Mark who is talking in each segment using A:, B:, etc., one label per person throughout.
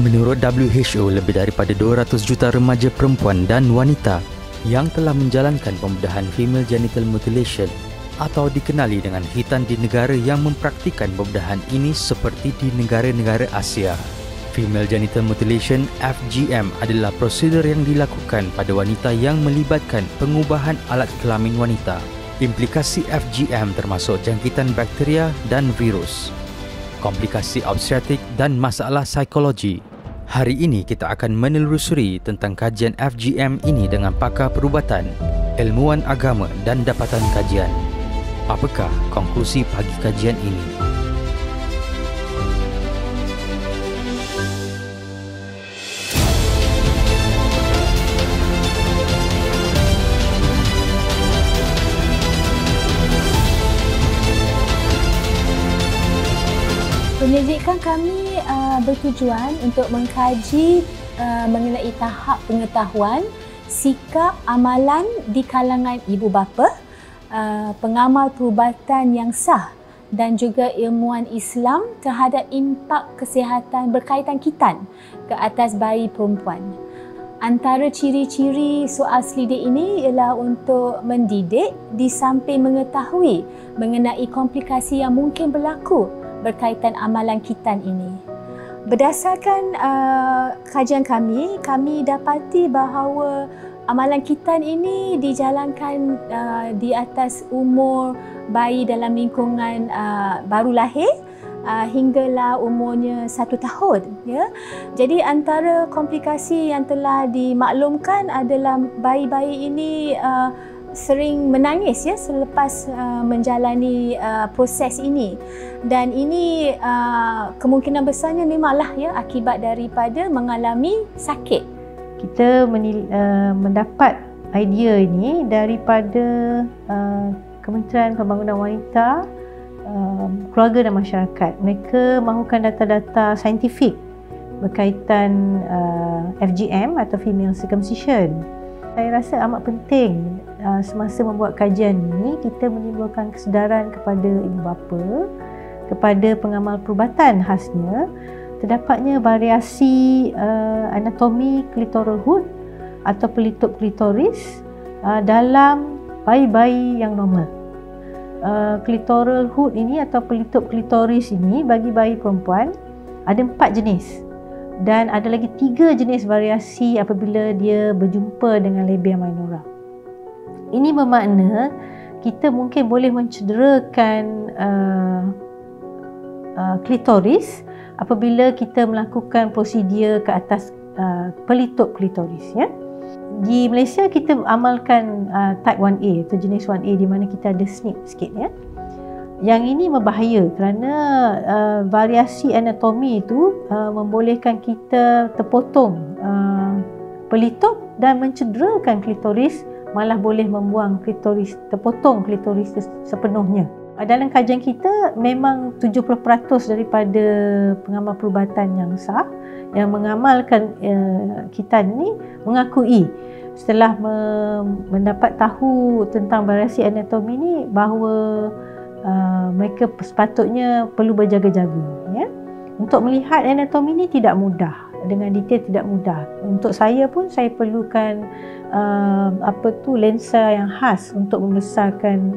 A: Menurut WHO, lebih daripada 200 juta remaja perempuan dan wanita yang telah menjalankan pembedahan female genital mutilation atau dikenali dengan khitan di negara yang mempraktikkan pembedahan ini seperti di negara-negara Asia. Female genital mutilation (FGM) adalah prosedur yang dilakukan pada wanita yang melibatkan pengubahan alat kelamin wanita. Implikasi FGM termasuk jangkitan bakteria dan virus, komplikasi obstetrik dan masalah psikologi. Hari ini kita akan menelusuri tentang kajian FGM ini dengan pakar perubatan, ilmuwan agama dan dapatan kajian. Apakah konklusi pagi kajian ini?
B: Penyelidikan kami bertujuan untuk mengkaji mengenai tahap pengetahuan, sikap amalan di kalangan ibu bapa, pengamal perubatan yang sah dan juga ilmuwan Islam terhadap impak kesihatan berkaitan khitan ke atas bayi perempuan. Antara ciri-ciri soal selidik ini ialah untuk mendidik di samping mengetahui mengenai komplikasi yang mungkin berlaku berkaitan amalan khitan ini. Berdasarkan kajian kami dapati bahawa amalan khitan ini dijalankan di atas umur bayi dalam lingkungan baru lahir hinggalah umurnya 1 tahun. Ya. Jadi antara komplikasi yang telah dimaklumkan adalah bayi-bayi ini sering menangis ya selepas menjalani proses ini, dan ini kemungkinan besarnya memanglah ya akibat daripada mengalami sakit.
C: Kita mendapat idea ini daripada Kementerian Pembangunan Wanita, Keluarga dan Masyarakat. Mereka mahukan data-data saintifik berkaitan FGM atau female circumcision. Saya rasa amat penting semasa membuat kajian ini kita menimbulkan kesedaran kepada ibu bapa, kepada pengamal perubatan khasnya terdapatnya variasi anatomi clitoral hood atau pelitup klitoris dalam bayi-bayi yang normal. Clitoral hood ini atau pelitup klitoris ini bagi bayi perempuan ada 4 jenis. Dan ada lagi 3 jenis variasi apabila dia berjumpa dengan labia minora. Ini bermakna kita mungkin boleh mencederakan klitoris apabila kita melakukan prosedur ke atas pelitup klitoris. Ya. Di Malaysia kita amalkan type 1A atau jenis 1A di mana kita ada snip sikit. Ya. Yang ini berbahaya kerana variasi anatomi itu membolehkan kita terpotong pelitup dan mencederakan klitoris, malah boleh membuang klitoris, terpotong klitoris sepenuhnya. Dalam kajian kita memang 70% daripada pengamal perubatan yang sah yang mengamalkan khitan ini mengakui setelah mendapat tahu tentang variasi anatomi ini bahawa mereka sepatutnya perlu berjaga-jaga. Ya? Untuk melihat anatomi ini tidak mudah, dengan detail tidak mudah. Untuk saya pun saya perlukan lensa yang khas untuk membesarkan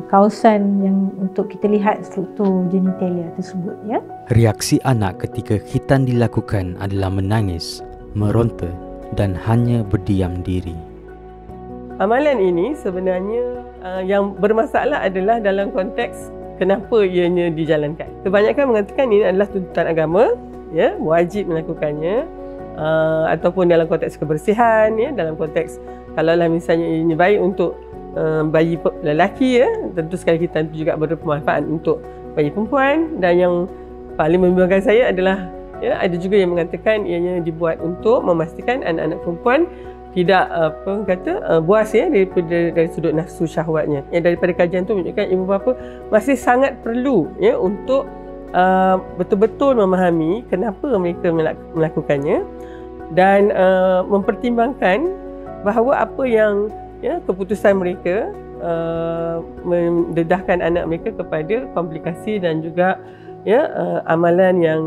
C: kawasan yang untuk kita lihat struktur genitalia tersebut. Ya?
A: Reaksi anak ketika khitan dilakukan adalah menangis, meronta dan hanya berdiam diri.
D: Amalan ini sebenarnya yang bermasalah adalah dalam konteks kenapa ianya dijalankan. Kebanyakan mengatakan ini adalah tuntutan agama, ya, wajib melakukannya, ataupun dalam konteks kebersihan, ya, dalam konteks kalaulah misalnya ianya baik untuk bayi lelaki, ya, tentu sekali kita juga bermanfaat untuk bayi perempuan. Dan yang paling membingungkan saya adalah ya, ada juga yang mengatakan ianya dibuat untuk memastikan anak-anak perempuan tidak buas ya dari sudut nafsu syahwatnya. Ya, daripada kajian itu menunjukkan ibu bapa masih sangat perlu ya untuk betul-betul memahami kenapa mereka melakukannya dan mempertimbangkan bahawa apa yang ya keputusan mereka mendedahkan anak mereka kepada komplikasi dan juga ya amalan yang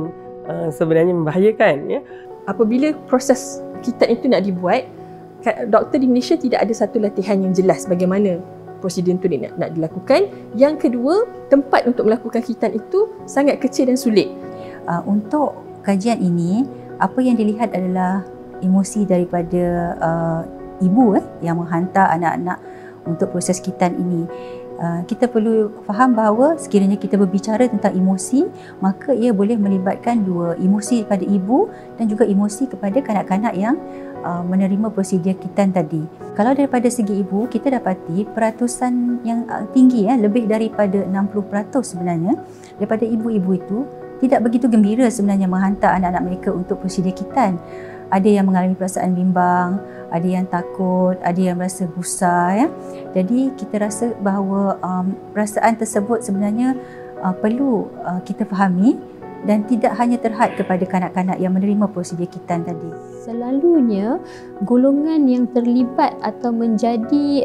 D: sebenarnya membahayakan. Ya. Apabila proses khitan itu nak dibuat, doktor di Malaysia tidak ada satu latihan yang jelas bagaimana prosedur itu nak dilakukan. Yang kedua, tempat untuk melakukan khitan itu sangat kecil dan sulit.
E: Untuk kajian ini, apa yang dilihat adalah emosi daripada ibu yang menghantar anak-anak untuk proses khitan ini. Kita perlu faham bahawa sekiranya kita berbicara tentang emosi, maka ia boleh melibatkan dua, emosi kepada ibu dan juga emosi kepada kanak-kanak yang menerima prosedur khitan tadi. Kalau daripada segi ibu, kita dapati peratusan yang tinggi, lebih daripada 60% sebenarnya daripada ibu-ibu itu tidak begitu gembira sebenarnya menghantar anak-anak mereka untuk prosedur khitan. Ada yang mengalami perasaan bimbang, ada yang takut, ada yang merasa gusar. Ya. Jadi kita rasa bahawa perasaan tersebut sebenarnya perlu kita fahami dan tidak hanya terhad kepada kanak-kanak yang menerima prosedur khitan tadi.
B: Selalunya golongan yang terlibat atau menjadi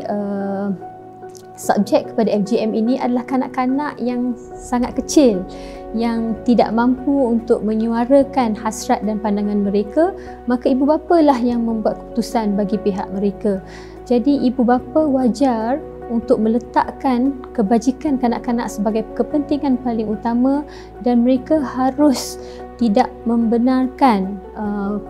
B: subjek kepada FGM ini adalah kanak-kanak yang sangat kecil, yang tidak mampu untuk menyuarakan hasrat dan pandangan mereka, maka ibu bapa lah yang membuat keputusan bagi pihak mereka. Jadi ibu bapa wajar untuk meletakkan kebajikan kanak-kanak sebagai kepentingan paling utama dan mereka harus tidak membenarkan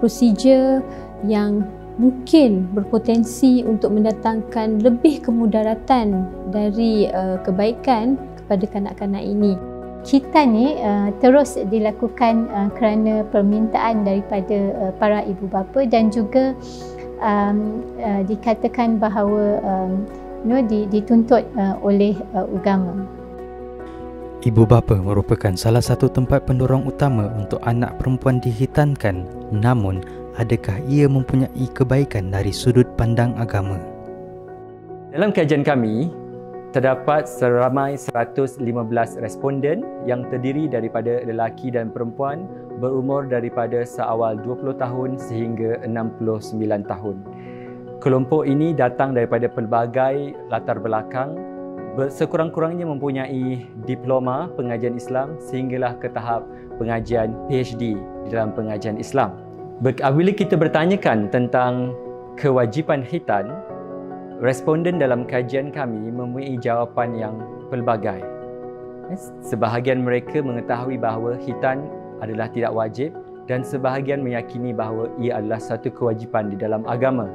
B: prosedur yang mungkin berpotensi untuk mendatangkan lebih kemudaratan dari kebaikan kepada kanak-kanak ini.
F: Khitan ni terus dilakukan kerana permintaan daripada para ibu bapa dan juga dikatakan bahawa dituntut oleh agama.
A: Ibu bapa merupakan salah satu tempat pendorong utama untuk anak perempuan dikhitankan. Namun, adakah ia mempunyai kebaikan dari sudut pandang agama?
G: Dalam kajian kami, terdapat seramai 115 responden yang terdiri daripada lelaki dan perempuan berumur daripada seawal 20 tahun sehingga 69 tahun. Kelompok ini datang daripada pelbagai latar belakang, sekurang-kurangnya mempunyai diploma pengajian Islam sehinggalah ke tahap pengajian PhD di dalam pengajian Islam. Bila kita bertanyakan tentang kewajipan khitan, responden dalam kajian kami mempunyai jawapan yang pelbagai. Sebahagian mereka mengetahui bahawa khitan adalah tidak wajib dan sebahagian meyakini bahawa ia adalah satu kewajipan di dalam agama.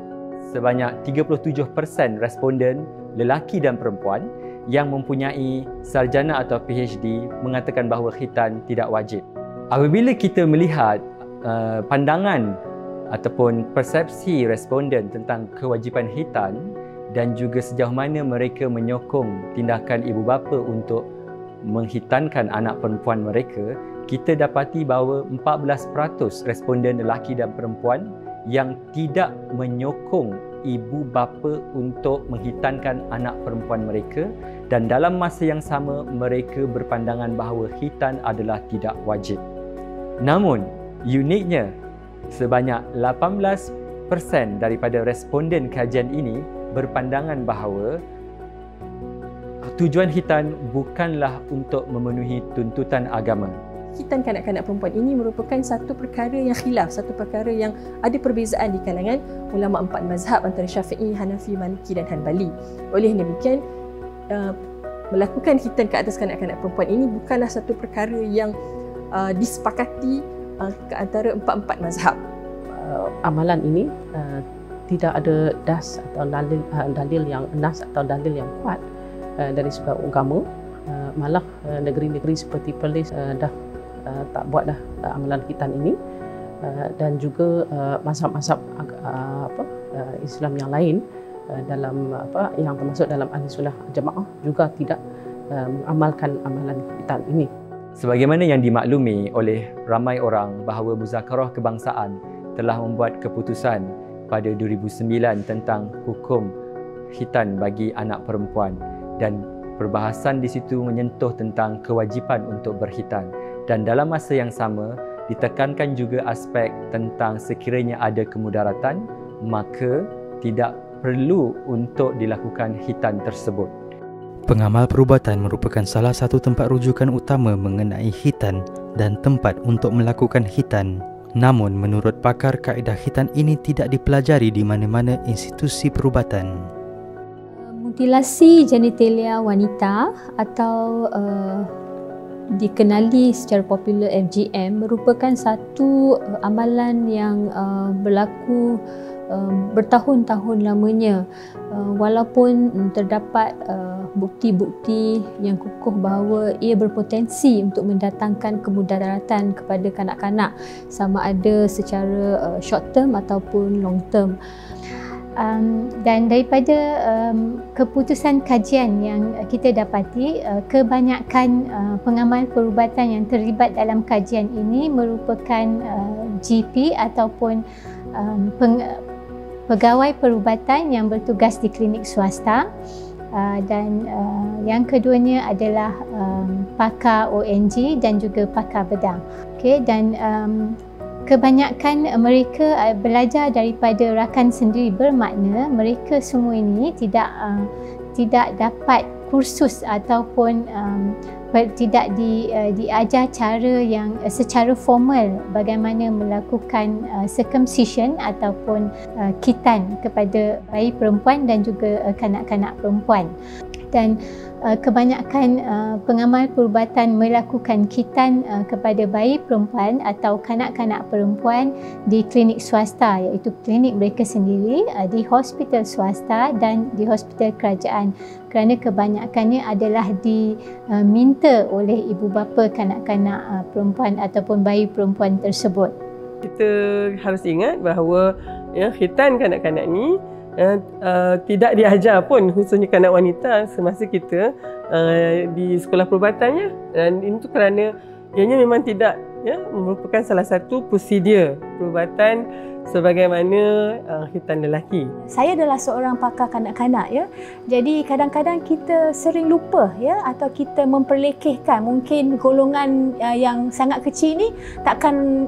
G: Sebanyak 37% responden lelaki dan perempuan yang mempunyai sarjana atau PhD mengatakan bahawa khitan tidak wajib. Apabila kita melihat pandangan ataupun persepsi responden tentang kewajipan khitan dan juga sejauh mana mereka menyokong tindakan ibu bapa untuk mengkhitankan anak perempuan mereka, kita dapati bahawa 14% responden lelaki dan perempuan yang tidak menyokong ibu bapa untuk mengkhitankan anak perempuan mereka, dan dalam masa yang sama mereka berpandangan bahawa khitan adalah tidak wajib. Namun, uniknya, sebanyak 18% daripada responden kajian ini berpandangan bahawa tujuan khitan bukanlah untuk memenuhi tuntutan agama.
D: Khitan kanak-kanak perempuan ini merupakan satu perkara yang khilaf, satu perkara yang ada perbezaan di kalangan ulama empat mazhab antara Syafi'i, Hanafi, Maliki dan Hanbali. Oleh demikian, melakukan khitan ke atas kanak-kanak perempuan ini bukanlah satu perkara yang disepakati ke antara empat-empat mazhab.
H: Amalan ini tidak ada das atau dalil yang nas atau dalil yang kuat dari segi agama. Malah negeri-negeri seperti Perlis dah tak buat dah amalan khitan ini, dan juga mazhab-mazhab Islam yang lain dalam yang termasuk dalam Ahli Sunnah Jamaah juga tidak mengamalkan amalan khitan ini.
G: Sebagaimana yang dimaklumi oleh ramai orang bahawa Muzakarah Kebangsaan telah membuat keputusan pada 2009 tentang hukum khitan bagi anak perempuan, dan perbahasan di situ menyentuh tentang kewajipan untuk berkhitan, dan dalam masa yang sama ditekankan juga aspek tentang sekiranya ada kemudaratan maka tidak perlu untuk dilakukan khitan tersebut.
A: Pengamal perubatan merupakan salah satu tempat rujukan utama mengenai khitan dan tempat untuk melakukan khitan. Namun menurut pakar, kaedah khitan ini tidak dipelajari di mana-mana institusi perubatan.
F: Mutilasi genitalia wanita atau dikenali secara popular FGM merupakan satu amalan yang berlaku bertahun-tahun lamanya, walaupun terdapat bukti-bukti yang kukuh bahawa ia berpotensi untuk mendatangkan kemudaratan kepada kanak-kanak, sama ada secara short term ataupun long term. Dan daripada keputusan kajian yang kita dapati, kebanyakan pengamal perubatan yang terlibat dalam kajian ini merupakan GP ataupun pegawai perubatan yang bertugas di klinik swasta, dan yang keduanya adalah pakar ONG dan juga pakar bedah. Okey, dan kebanyakan mereka belajar daripada rakan sendiri, bermakna mereka semua ini tidak dapat kursus ataupun tidak diajar cara yang secara formal bagaimana melakukan circumcision ataupun khitan kepada bayi perempuan dan juga kanak-kanak perempuan. Dan kebanyakan pengamal perubatan melakukan khitan kepada bayi perempuan atau kanak-kanak perempuan di klinik swasta, iaitu klinik mereka sendiri, di hospital swasta dan di hospital kerajaan, kerana kebanyakannya adalah diminta oleh ibu bapa kanak-kanak perempuan ataupun bayi perempuan tersebut.
D: Kita harus ingat bahawa khitan kanak-kanak ni tidak diajar pun, khususnya kanak wanita, semasa kita di sekolah perubatannya. Dan itu kerana ianya memang tidak merupakan salah satu prosedur perubatan sebagaimana khitan lelaki.
B: Saya adalah seorang pakar kanak-kanak, ya. Jadi kadang-kadang kita sering lupa, ya, atau kita memperlekehkan. Mungkin golongan yang sangat kecil ni takkan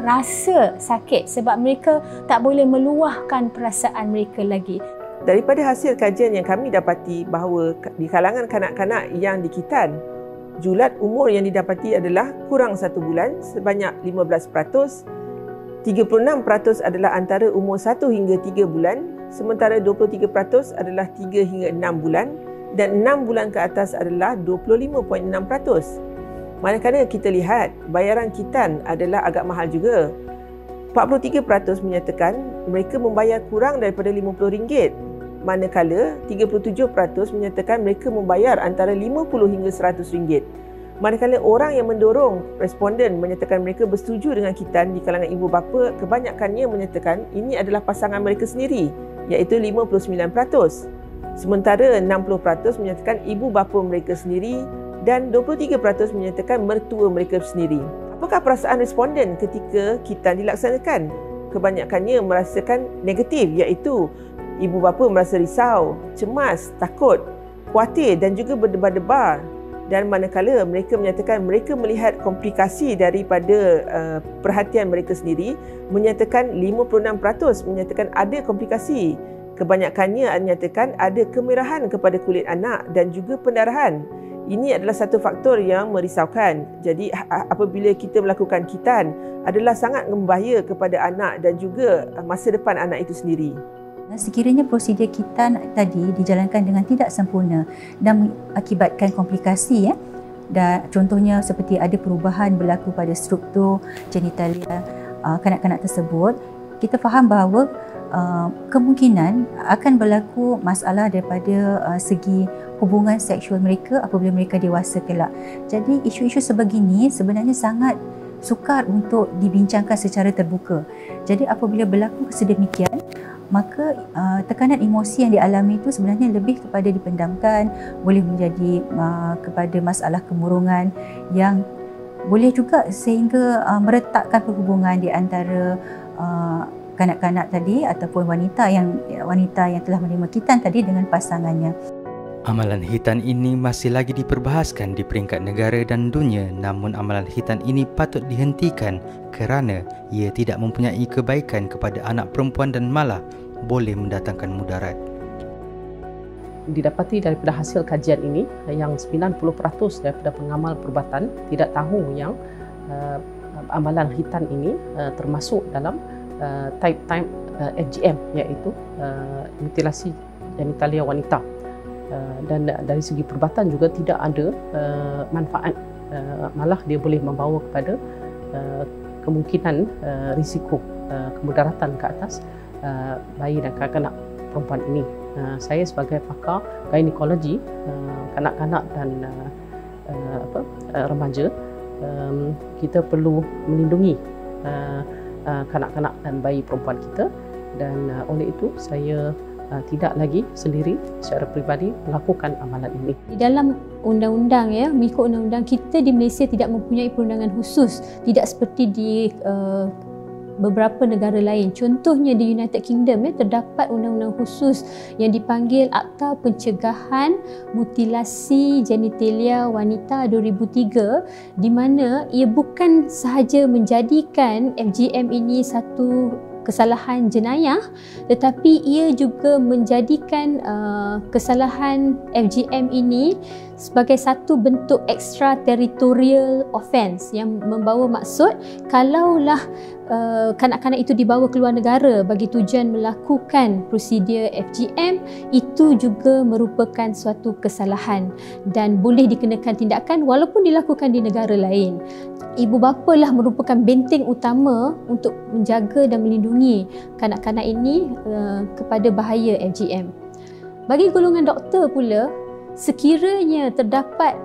B: rasa sakit sebab mereka tak boleh meluahkan perasaan mereka lagi.
I: Daripada hasil kajian yang kami dapati bahawa di kalangan kanak-kanak yang dikhitan, julat umur yang didapati adalah kurang 1 bulan sebanyak 15%, 36% adalah antara umur 1 hingga 3 bulan, sementara 23% adalah 3 hingga 6 bulan dan 6 bulan ke atas adalah 25.6%. Manakala kita lihat bayaran khitan adalah agak mahal juga. 43% menyatakan mereka membayar kurang daripada RM50, manakala 37% menyatakan mereka membayar antara RM50 hingga RM100. Manakala orang yang mendorong responden menyatakan mereka bersetuju dengan khitan di kalangan ibu bapa, kebanyakannya menyatakan ini adalah pasangan mereka sendiri, iaitu 59%. Sementara 60% menyatakan ibu bapa mereka sendiri dan 23% menyatakan mertua mereka sendiri. Apakah perasaan responden ketika khitan dilaksanakan? Kebanyakannya merasakan negatif, iaitu ibu bapa merasa risau, cemas, takut, khawatir dan juga berdebar-debar. Dan manakala mereka menyatakan mereka melihat komplikasi daripada perhatian mereka sendiri, menyatakan 56% menyatakan ada komplikasi. Kebanyakannya menyatakan ada kemerahan kepada kulit anak dan juga pendarahan. Ini adalah satu faktor yang merisaukan. Jadi apabila kita melakukan khitan adalah sangat membahaya kepada anak dan juga masa depan anak itu sendiri.
E: Sekiranya prosedur khitan tadi dijalankan dengan tidak sempurna dan mengakibatkan komplikasi, dan contohnya seperti ada perubahan berlaku pada struktur genitalia kanak-kanak tersebut, kita faham bahawa kemungkinan akan berlaku masalah daripada segi hubungan seksual mereka apabila mereka dewasa kelak. Jadi isu-isu sebegini sebenarnya sangat sukar untuk dibincangkan secara terbuka. Jadi apabila berlaku sedemikian, maka tekanan emosi yang dialami itu sebenarnya lebih kepada dipendamkan, boleh menjadi kepada masalah kemurungan yang boleh juga sehingga meretakkan perhubungan di antara kanak-kanak tadi ataupun wanita yang telah menerima khitan tadi dengan pasangannya.
A: Amalan khitan ini masih lagi diperbahaskan di peringkat negara dan dunia, namun amalan khitan ini patut dihentikan kerana ia tidak mempunyai kebaikan kepada anak perempuan dan malah boleh mendatangkan mudarat.
H: Didapati daripada hasil kajian ini yang 90% daripada pengamal perubatan tidak tahu yang amalan khitan ini termasuk dalam type FGM, iaitu mutilasi genitalia wanita. Dan dari segi perubatan juga tidak ada manfaat, malah dia boleh membawa kepada kemungkinan risiko kemudaratan ke atas bayi dan kanak-kanak perempuan ini. Saya sebagai pakar ginekologi kanak-kanak dan remaja, kita perlu melindungi kanak-kanak dan bayi perempuan kita, dan oleh itu saya tidak lagi sendiri secara peribadi melakukan amalan ini.
B: Di dalam undang-undang, mengikut undang-undang, kita di Malaysia tidak mempunyai perundangan khusus, tidak seperti di beberapa negara lain. Contohnya di United Kingdom terdapat undang-undang khusus yang dipanggil Akta Pencegahan Mutilasi Genitalia Wanita 2003, di mana ia bukan sahaja menjadikan FGM ini satu kesalahan jenayah, tetapi ia juga menjadikan kesalahan FGM ini sebagai satu bentuk extraterritorial offence yang membawa maksud kalaulah kanak-kanak itu dibawa ke luar negara bagi tujuan melakukan prosedur FGM, itu juga merupakan suatu kesalahan dan boleh dikenakan tindakan walaupun dilakukan di negara lain. Ibu bapa lah merupakan benteng utama untuk menjaga dan melindungi kanak-kanak ini kepada bahaya FGM. Bagi golongan doktor pula, sekiranya terdapat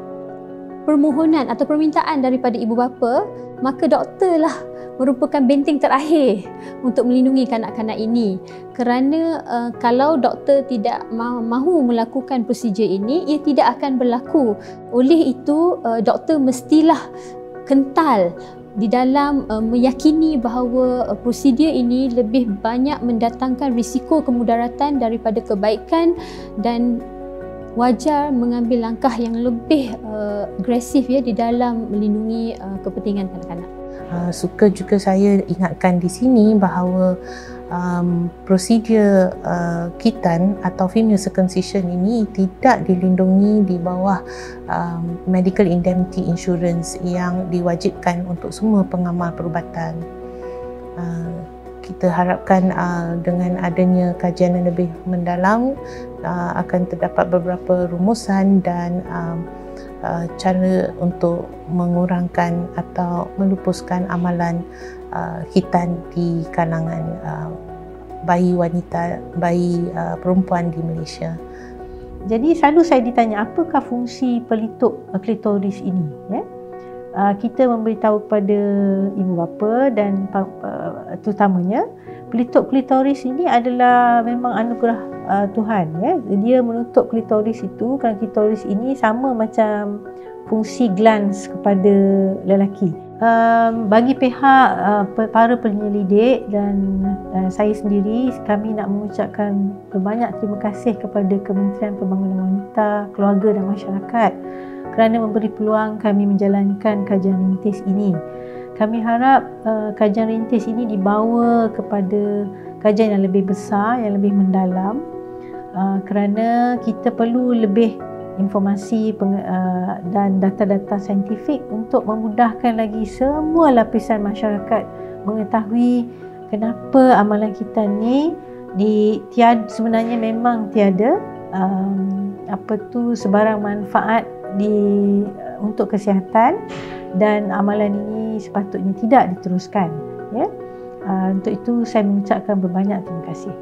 B: permohonan atau permintaan daripada ibu bapa, maka doktor lah merupakan benteng terakhir untuk melindungi kanak-kanak ini. Kerana kalau doktor tidak mahu melakukan prosedur ini, ia tidak akan berlaku. Oleh itu, doktor mestilah kental di dalam meyakini bahawa prosedur ini lebih banyak mendatangkan risiko kemudaratan daripada kebaikan, dan wajar mengambil langkah yang lebih agresif di dalam melindungi kepentingan kanak-kanak.
J: Suka juga saya ingatkan di sini bahawa prosedur khitan atau female circumcision ini tidak dilindungi di bawah medical indemnity insurance yang diwajibkan untuk semua pengamal perubatan. Kita harapkan dengan adanya kajian yang lebih mendalam akan terdapat beberapa rumusan dan cara untuk mengurangkan atau melupuskan amalan khitan di kalangan bayi wanita, bayi perempuan di Malaysia.
C: Jadi selalu saya ditanya, apakah fungsi pelitup klitoris ini? Kita memberitahu kepada ibu bapa dan terutamanya pelitup klitoris ini adalah memang anugerah Tuhan. Dia menutup klitoris itu kerana klitoris ini sama macam fungsi glans kepada lelaki. Bagi pihak para penyelidik dan saya sendiri, kami nak mengucapkan berbanyak terima kasih kepada Kementerian Pembangunan Wanita, Keluarga dan Masyarakat kerana memberi peluang kami menjalankan kajian rintis ini. Kami harap kajian rintis ini dibawa kepada kajian yang lebih besar, yang lebih mendalam, kerana kita perlu lebih informasi dan data-data saintifik untuk memudahkan lagi semua lapisan masyarakat mengetahui kenapa amalan kita ni sebenarnya memang tiada sebarang manfaat untuk kesihatan, dan amalan ini sepatutnya tidak diteruskan. Untuk itu saya mengucapkan berbanyak terima kasih.